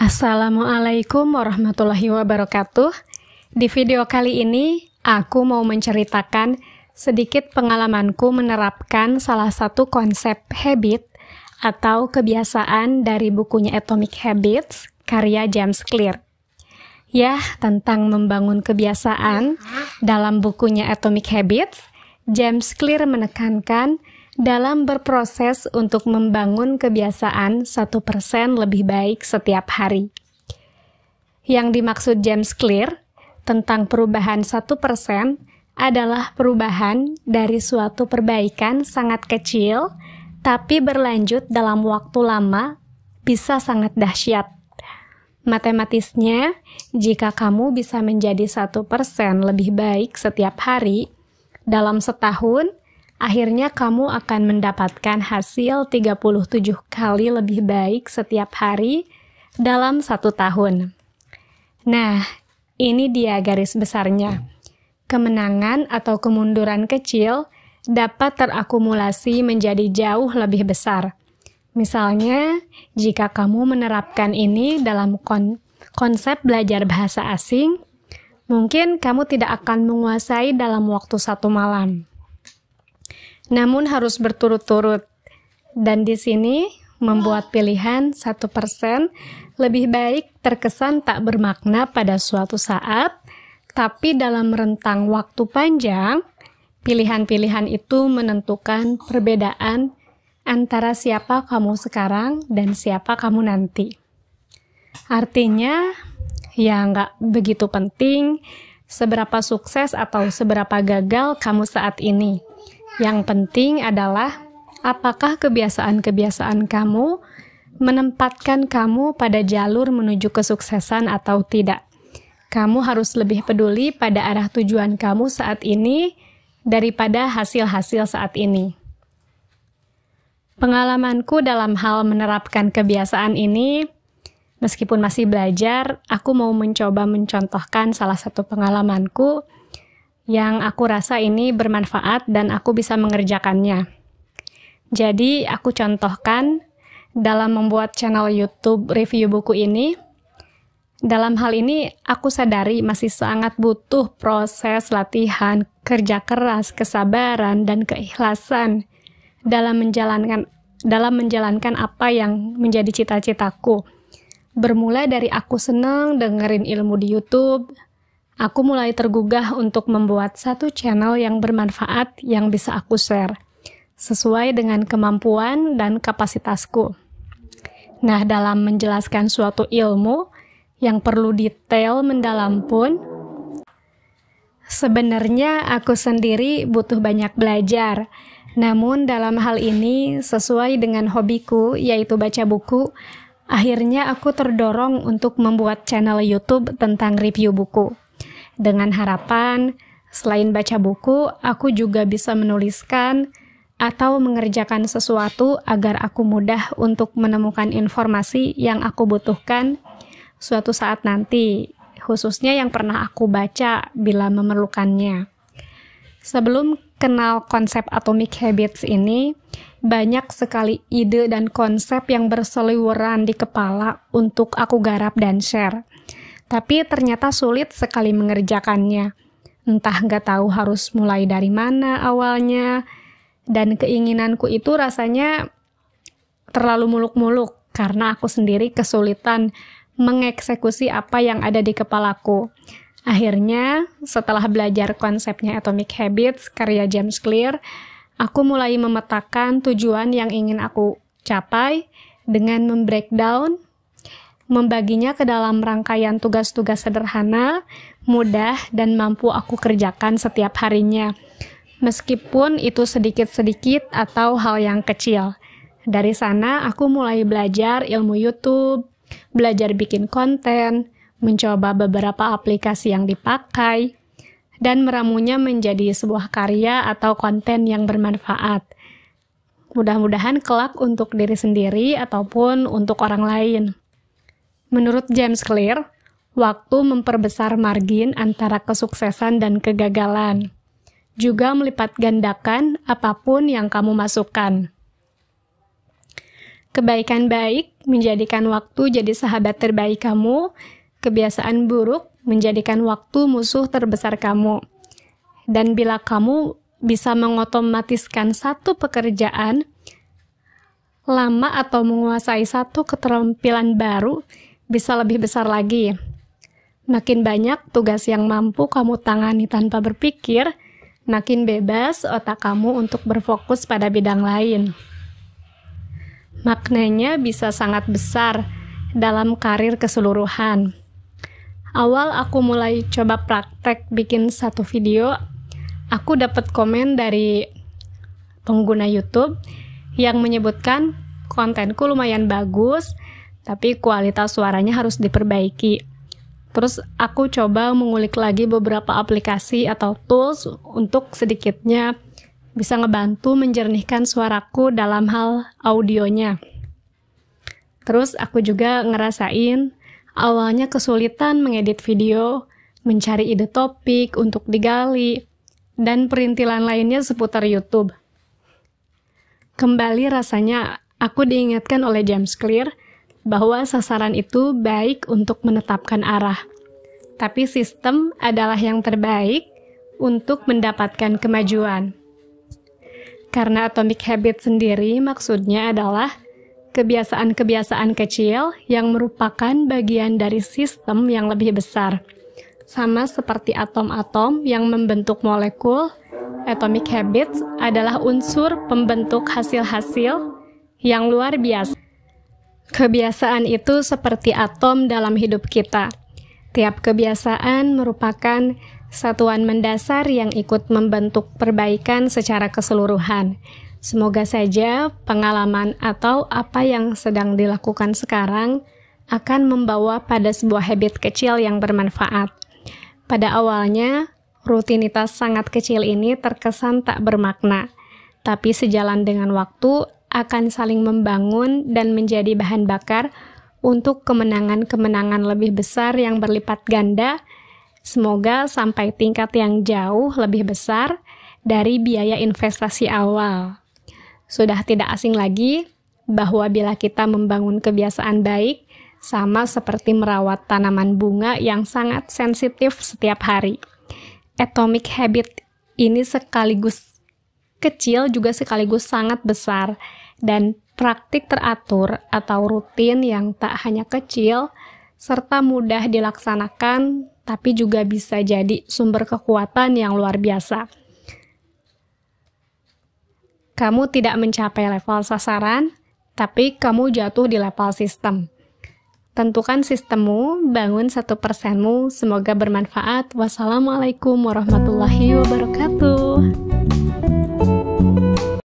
Assalamualaikum warahmatullahi wabarakatuh. Di video kali ini, aku mau menceritakan sedikit pengalamanku menerapkan salah satu konsep habit atau kebiasaan dari bukunya Atomic Habits, karya James Clear. Ya, tentang membangun kebiasaan, dalam bukunya Atomic Habits, James Clear menekankan dalam berproses untuk membangun kebiasaan 1% lebih baik setiap hari. Yang dimaksud James Clear tentang perubahan 1% adalah perubahan dari suatu perbaikan sangat kecil, tapi berlanjut dalam waktu lama, bisa sangat dahsyat. Matematisnya, jika kamu bisa menjadi 1% lebih baik setiap hari, dalam setahun, akhirnya kamu akan mendapatkan hasil 37 kali lebih baik setiap hari dalam 1 tahun. Nah, ini dia garis besarnya. Kemenangan atau kemunduran kecil dapat terakumulasi menjadi jauh lebih besar. Misalnya, jika kamu menerapkan ini dalam konsep belajar bahasa asing, mungkin kamu tidak akan menguasai dalam waktu 1 malam. Namun harus berturut-turut. Dan di sini, membuat pilihan 1% lebih baik terkesan tak bermakna pada suatu saat, tapi dalam rentang waktu panjang, pilihan-pilihan itu menentukan perbedaan antara siapa kamu sekarang dan siapa kamu nanti. Artinya, ya nggak begitu penting seberapa sukses atau seberapa gagal kamu saat ini. Yang penting adalah apakah kebiasaan-kebiasaan kamu menempatkan kamu pada jalur menuju kesuksesan atau tidak. Kamu harus lebih peduli pada arah tujuan kamu saat ini daripada hasil-hasil saat ini. Pengalamanku dalam hal menerapkan kebiasaan ini, meskipun masih belajar, aku mau mencoba mencontohkan salah satu pengalamanku yang aku rasa ini bermanfaat dan aku bisa mengerjakannya. Jadi, aku contohkan dalam membuat channel YouTube review buku ini. Dalam hal ini, aku sadari masih sangat butuh proses latihan, kerja keras, kesabaran, dan keikhlasan dalam menjalankan apa yang menjadi cita-citaku. Bermula dari aku senang dengerin ilmu di YouTube, aku mulai tergugah untuk membuat satu channel yang bermanfaat yang bisa aku share, sesuai dengan kemampuan dan kapasitasku. Nah, dalam menjelaskan suatu ilmu yang perlu detail mendalam pun, sebenarnya aku sendiri butuh banyak belajar. Namun dalam hal ini, sesuai dengan hobiku, yaitu baca buku, akhirnya aku terdorong untuk membuat channel YouTube tentang review buku. Dengan harapan, selain baca buku, aku juga bisa menuliskan atau mengerjakan sesuatu agar aku mudah untuk menemukan informasi yang aku butuhkan suatu saat nanti, khususnya yang pernah aku baca bila memerlukannya. Sebelum kenal konsep Atomic Habits ini, banyak sekali ide dan konsep yang berseliweran di kepala untuk aku garap dan share. Tapi ternyata sulit sekali mengerjakannya. Entah nggak tahu harus mulai dari mana awalnya, dan keinginanku itu rasanya terlalu muluk-muluk karena aku sendiri kesulitan mengeksekusi apa yang ada di kepalaku. Akhirnya, setelah belajar konsepnya Atomic Habits, karya James Clear, aku mulai memetakan tujuan yang ingin aku capai dengan membreakdown, membaginya ke dalam rangkaian tugas-tugas sederhana, mudah, dan mampu aku kerjakan setiap harinya. Meskipun itu sedikit-sedikit atau hal yang kecil. Dari sana, aku mulai belajar ilmu YouTube, belajar bikin konten, mencoba beberapa aplikasi yang dipakai, dan meramunya menjadi sebuah karya atau konten yang bermanfaat. Mudah-mudahan kelak untuk diri sendiri ataupun untuk orang lain. Menurut James Clear, waktu memperbesar margin antara kesuksesan dan kegagalan. juga melipat gandakan apapun yang kamu masukkan. Kebaikan baik menjadikan waktu jadi sahabat terbaik kamu, kebiasaan buruk menjadikan waktu musuh terbesar kamu. Dan bila kamu bisa mengotomatiskan satu pekerjaan lama atau menguasai satu keterampilan baru, bisa lebih besar lagi. Makin banyak tugas yang mampu kamu tangani tanpa berpikir, makin bebas otak kamu untuk berfokus pada bidang lain. Maknanya bisa sangat besar dalam karir keseluruhan. Awal aku mulai coba praktek bikin satu video, aku dapat komen dari pengguna YouTube yang menyebutkan kontenku lumayan bagus, tapi kualitas suaranya harus diperbaiki. Terus aku coba mengulik lagi beberapa aplikasi atau tools untuk sedikitnya bisa ngebantu menjernihkan suaraku dalam hal audionya. Terus aku juga ngerasain awalnya kesulitan mengedit video, mencari ide topik untuk digali, dan perintilan lainnya seputar YouTube. Kembali rasanya aku diingatkan oleh James Clear bahwa sasaran itu baik untuk menetapkan arah, tapi sistem adalah yang terbaik untuk mendapatkan kemajuan. Karena Atomic Habit sendiri maksudnya adalah kebiasaan-kebiasaan kecil yang merupakan bagian dari sistem yang lebih besar. Sama seperti atom-atom yang membentuk molekul, Atomic Habits adalah unsur pembentuk hasil-hasil yang luar biasa. Kebiasaan itu seperti atom dalam hidup kita. Tiap kebiasaan merupakan satuan mendasar yang ikut membentuk perbaikan secara keseluruhan. Semoga saja pengalaman atau apa yang sedang dilakukan sekarang akan membawa pada sebuah habit kecil yang bermanfaat. Pada awalnya, rutinitas sangat kecil ini terkesan tak bermakna, tapi sejalan dengan waktu akan saling membangun dan menjadi bahan bakar untuk kemenangan-kemenangan lebih besar yang berlipat ganda, semoga sampai tingkat yang jauh lebih besar dari biaya investasi awal. Sudah tidak asing lagi bahwa bila kita membangun kebiasaan baik, sama seperti merawat tanaman bunga yang sangat sensitif setiap hari. Atomic Habit ini sekaligus kecil juga sekaligus sangat besar, dan praktik teratur atau rutin yang tak hanya kecil, serta mudah dilaksanakan, tapi juga bisa jadi sumber kekuatan yang luar biasa. Kamu tidak mencapai level sasaran, tapi kamu jatuh di level sistem. Tentukan sistemmu, bangun 1%mu, semoga bermanfaat. Wassalamualaikum warahmatullahi wabarakatuh.